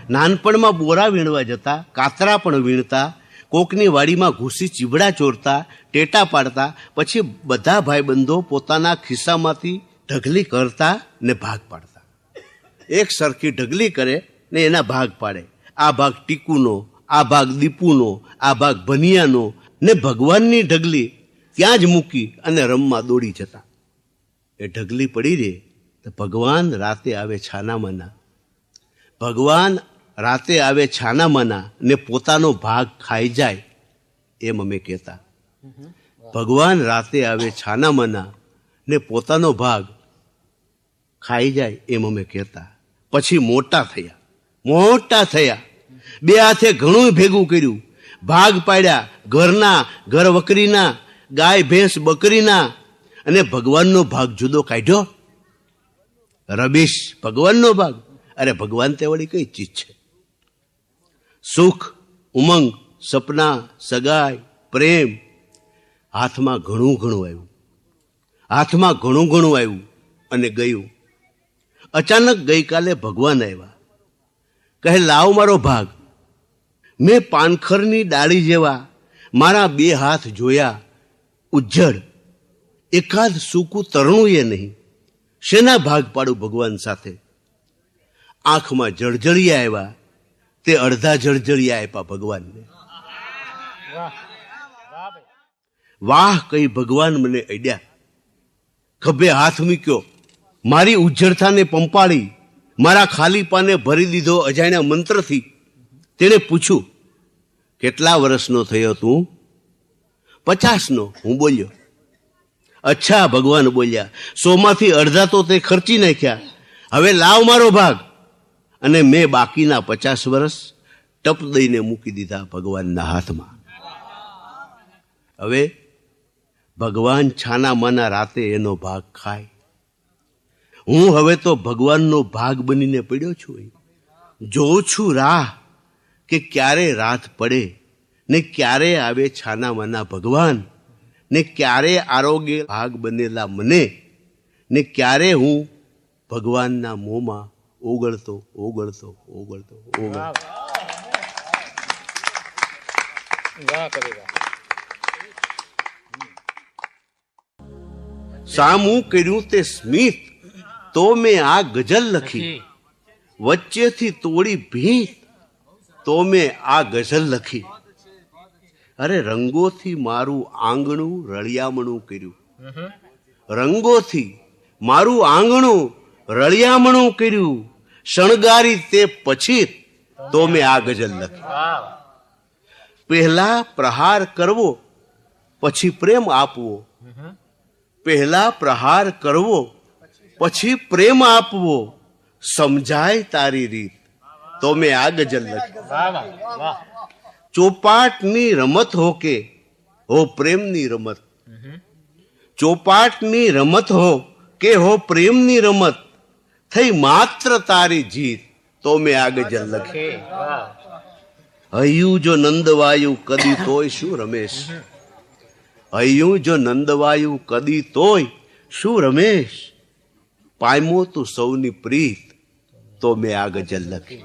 નાનપણમાં બોરા વીણવા જતા, કાતરા પણ વીણતા, કોકની વાડીમાં ઘૂસી ચીબડા ચોરતા, ટેટા પાડતા, પછી બધા ભાઈબંધો પોતાના ખિસ્સામાંથી ઢગલી કરતા ને ભાગ પાડતા. એક સરખી ઢગલી કરે ને એના ભાગ પાડે. આ ભાગ ટીકુનો, આ ભાગ દીપુનો, આ ભાગ ભનિયાનો, ને ભગવાનની ઢગલી ત્યાં જ મૂકી અને રમવા દોડી જતા. એ ઢગલી પડી રહે તો ભગવાન રાતે આવે છાનામાના. ભગવાન રાતે આવે છાનામાના ને પોતાનો ભાગ ખાઈ જાય એમ અમે કહેતા. ભગવાન રાતે આવે છાનામાના ને પોતાનો ભાગ ખાઈ જાય એમ અમે કહેતા. પછી મોટા થયા, બે હાથે ઘણું ભેગું કર્યું, ભાગ પાડ્યા, ઘરના, ઘર વકરીના, ગાય ભેંસ બકરીના, અને ભગવાનનો ભાગ જુદો કાઢ્યો. રબીશ, ભગવાનનો ભાગ. અરે ભગવાન તે વળી કઈ ચીજ છે? સુખ, ઉમંગ, સપના, સગાઈ, પ્રેમ. હાથમાં ઘણું આવ્યું અને ગયું. અચાનક ગઈકાલે ભગવાન આવ્યા, કહે લાવ મારો ભાગ. મેં પાનખરની ડાળી જેવા મારા બે હાથ જોયા, ઉજ્જડ, એકાદ સૂકું તરણું એ નહીં. શેના ભાગ પાડું ભગવાન સાથે? આંખમાં જળજળિયા આવ્યા, તે અડધા જળજળિયા આપ્યા ભગવાનને. વાહ કઈ ભગવાન મને અડ્યા. ખભે હાથ મૂક્યો, મારી ઉજ્જડતાને પંપાળી, મારા ખાલી પાને ભરી દીધો અજાણ્યા મંત્રથી. તેણે પૂછ્યું, કેટલા વર્ષનો થયો તું? 50નો. હું બોલ્યો. અચ્છા, ભગવાન બોલ્યા, 100માંથી અડધા તો તે ખર્ચી નાખ્યા, હવે લાવ મારો ભાગ. અને મેં બાકીના 50 વર્ષ ટપ દઈને મૂકી દીધા ભગવાનના હાથમાં. હવે ભગવાન છાના માના રાતે એનો ભાગ ખાય. હું હવે તો ભગવાનનો ભાગ બનીને પડ્યો છું. જોઉં છું રાહ કે ક્યારે રાત પડે ને ક્યારે આવે છાના માના ભગવાન, ને ક્યારે આરોગ્ય ભાગ બનેલા મને, ને ક્યારે હું ભગવાનના મોંમાં ઓગળતો. સામું કર્યું તે સ્મિત, તો મેં આ ગઝલ લખી. વચ્ચેથી તોડી ભીત, તો મેં આ ગઝલ લખી. અરે રંગોથી મારું આંગણું રળિયામણું કર્યું. રંગોથી મારું આંગણું રળિયામણું કર્યું. શણગારી તે પછી તો મેં આ ગઝલ લખી. પહેલા પ્રહાર કરવો, પછી પ્રેમ આપવો. પહેલા પ્રહાર કરવો, પછી પ્રેમ આપવો. સમજાય તારી રીત, તો મેં આ ગઝલ લખી. ચોપાટની રમત હો કે હો પ્રેમની રમત. ચોપાટની રમત હો કે હો પ્રેમની રમત, થઈ માત્ર તારી જીત, તો મેં આ ગઝલ લખી. હૈયું જો નંદવાયું કદી તોય શું રમેશ? હૈયું જો નંદવાયું કદી તોય શું રમેશ? પામ્યો તું સૌની પ્રીત, તો મેં આ ગઝલ લખી.